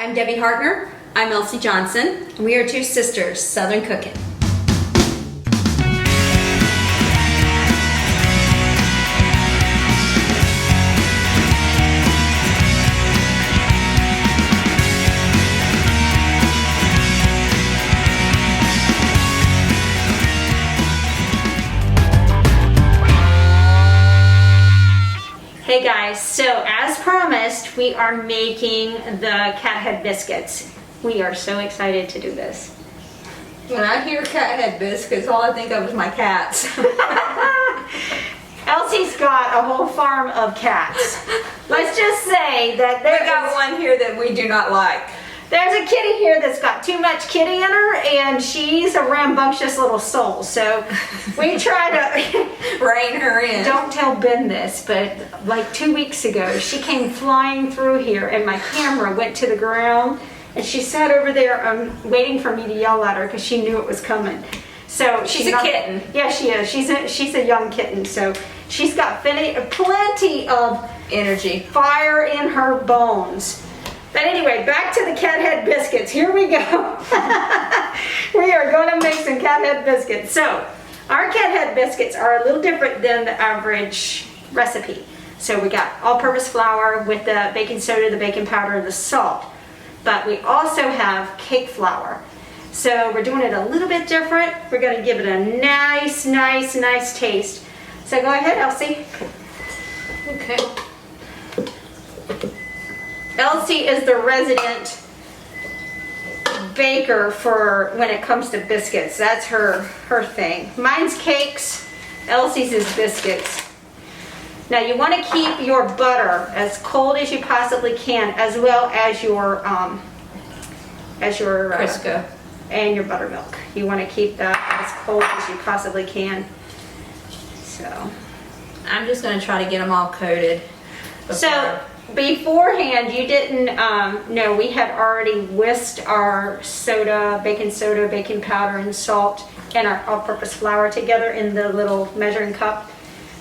I'm Debbie Hartner. I'm Elsie Johnson. And we are two sisters, Southern Cooking. Hey guys, so as promised, we are making the cat head biscuits. We are so excited to do this. When I hear cat head biscuits, all I think of is my cats. Elsie's got a whole farm of cats. Let's just say that We got one here that we do not like. there's a kitty here that's got too much kitty in her, and she's a rambunctious little soul. So we try to Rein her in. Don't tell Ben this, but like 2 weeks ago, she came flying through here, and my camera went to the ground, and she sat over there waiting for me to yell at her because she knew it was coming. So She's a kitten. Yeah, she is. She's a young kitten, so she's got plenty of Energy. fire in her bones. But anyway, back to the cat head biscuits. Here we go. We are going to make some cat head biscuits. So our cat head biscuits are a little different than the average recipe. So we got all-purpose flour with the baking soda, the baking powder, and the salt. But we also have cake flour. So we're doing it a little bit different. We're going to give it a nice taste. So go ahead, Elsie. Okay. Elsie is the resident baker for when it comes to biscuits. That's her thing. Mine's cakes, Elsie's is biscuits. Now you want to keep your butter as cold as you possibly can, as well as your Crisco. And your buttermilk. You want to keep that as cold as you possibly can. So I'm just going to try to get them all coated. So beforehand, you didn't know we had already whisked our baking powder, and salt, and our all-purpose flour together in the little measuring cup.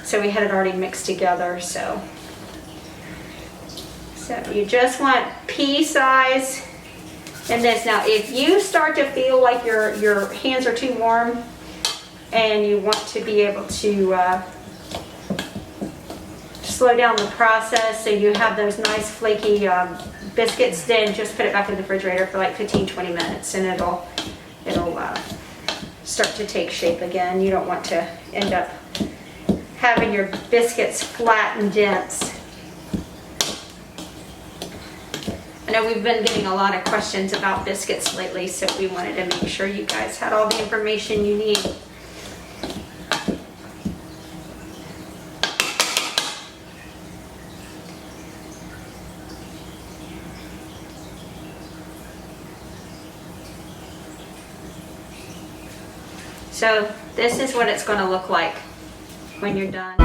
So we had it already mixed together. So you just want pea size in this. Now, if you start to feel like your hands are too warm and you want to be able to slow down the process so you have those nice flaky biscuits, then just put it back in the refrigerator for like 15-20 minutes, and it'll start to take shape again. You don't want to end up having your biscuits flat and dense. I know we've been getting a lot of questions about biscuits lately, so we wanted to make sure you guys had all the information you need. So this is what it's going to look like when you're done.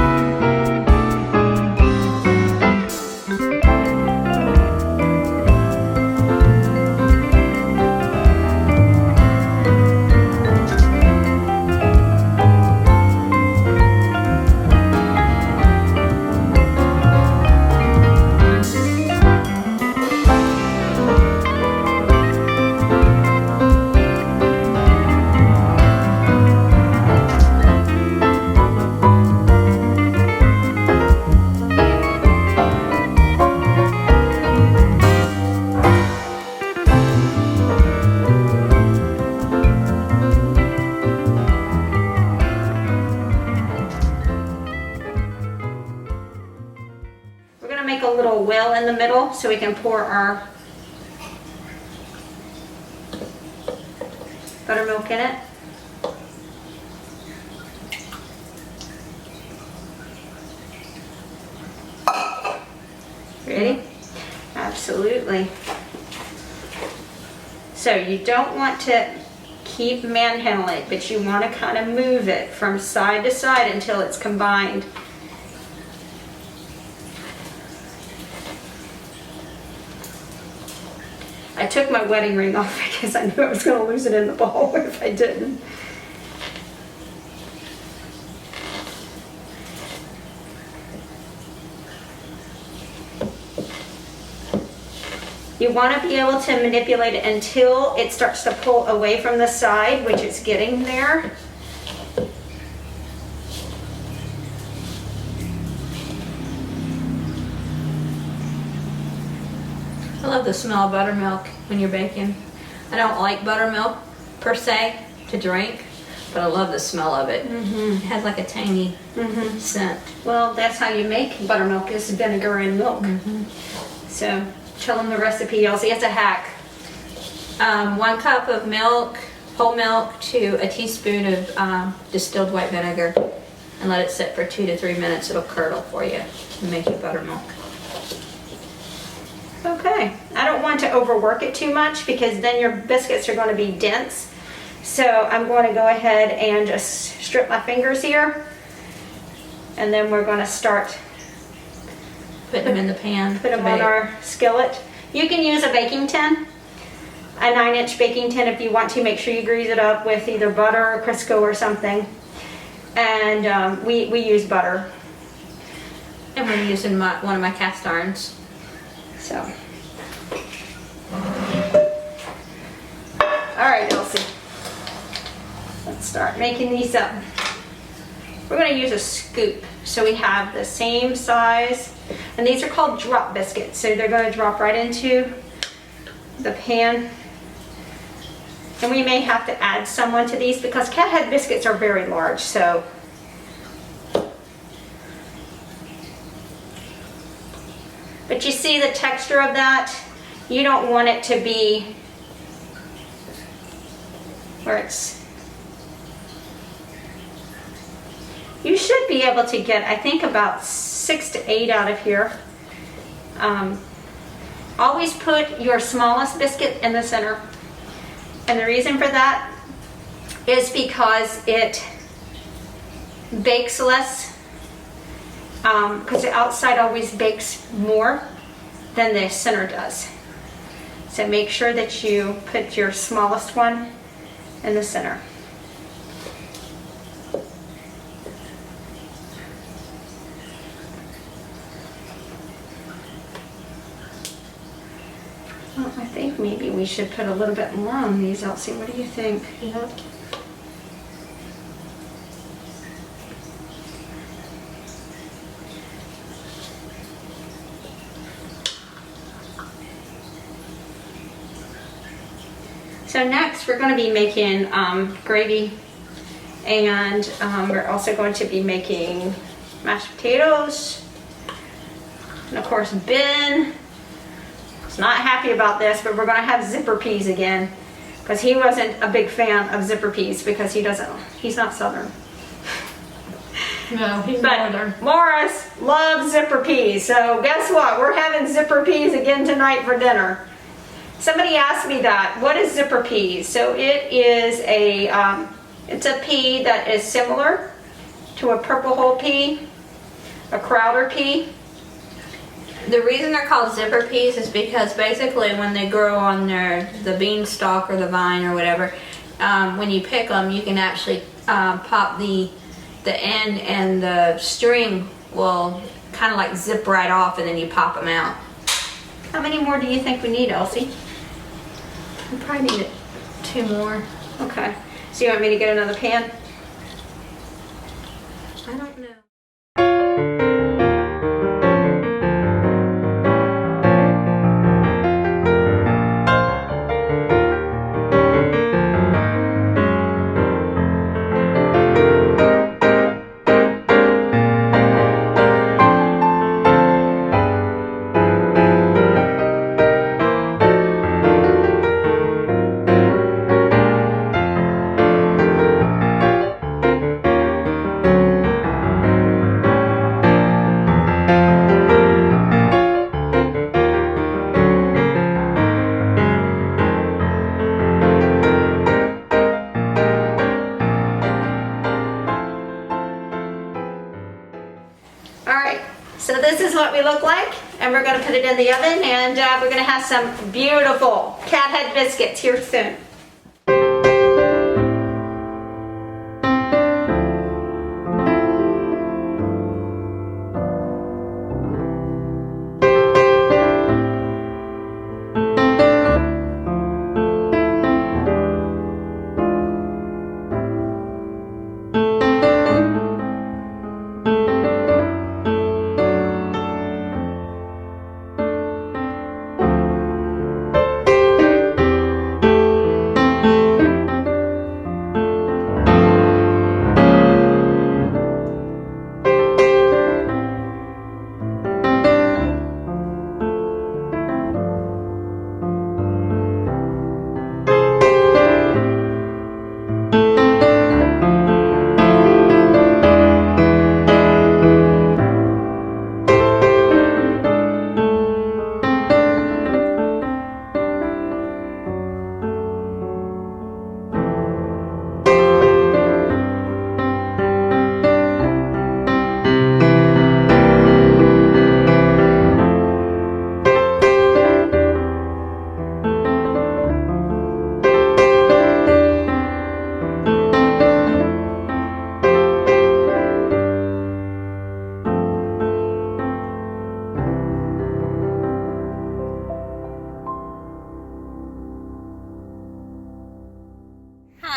Make a little well in the middle so we can pour our buttermilk in it. Ready? Absolutely. So you don't want to keep manhandling it, but you want to kind of move it from side to side until it's combined. I took my wedding ring off because I knew I was going to lose it in the bowl if I didn't. You want to be able to manipulate it until it starts to pull away from the side, which it's getting there. I love the smell of buttermilk when you're baking. I don't like buttermilk per se to drink, but I love the smell of it. It has like a tangy scent. Well, that's how you make buttermilk, is vinegar and milk. So tell them the recipe, Elsie. It's a hack. 1 cup of milk, whole milk, to a teaspoon of distilled white vinegar, and let it sit for 2 to 3 minutes. It'll curdle for you and make you buttermilk. Okay, I don't want to overwork it too much because then your biscuits are going to be dense. So I'm going to go ahead and just strip my fingers here. And then we're going to start Put them in the pan. put them on our skillet. You can use a baking tin, a 9-inch baking tin if you want to. Make sure you grease it up with either butter or Crisco or something. And we use butter. And we're using one of my cast irons. So, all right, Elsie, let's start making these up. We're going to use a scoop, so we have the same size, and these are called drop biscuits, so they're going to drop right into the pan. And we may have to add someone to these because cat head biscuits are very large, so but you see the texture of that? You don't want it to be where it's... You should be able to get, I think, about 6 to 8 out of here. Always put your smallest biscuit in the center. And the reason for that is because it bakes less. Because the outside always bakes more than the center does. So make sure that you put your smallest one in the center. Well, I think maybe we should put a little bit more on these, Elsie. What do you think? Yep. So next we're going to be making gravy, and we're also going to be making mashed potatoes, and of course Ben is not happy about this, but we're going to have zipper peas again because he wasn't a big fan of zipper peas because he's not Southern. No, he's But northern. Morris loves zipper peas, so guess what? We're having zipper peas again tonight for dinner. Somebody asked me that. What is zipper peas? So it is it's a pea that is similar to a purple hull pea, a crowder pea. The reason they're called zipper peas is because basically when they grow on the beanstalk or the vine or whatever, when you pick them, you can actually pop the end, and the string will kind of like zip right off, and then you pop them out. How many more do you think we need, Elsie? We probably need 2 more. Okay. So you want me to get another pan? I don't know. So this is what we look like, and we're going to put it in the oven, and we're going to have some beautiful cat head biscuits here soon.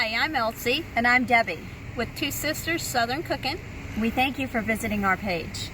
Hi, I'm Elsie. And I'm Debbie. With Two Sisters Southern Cooking. We thank you for visiting our page.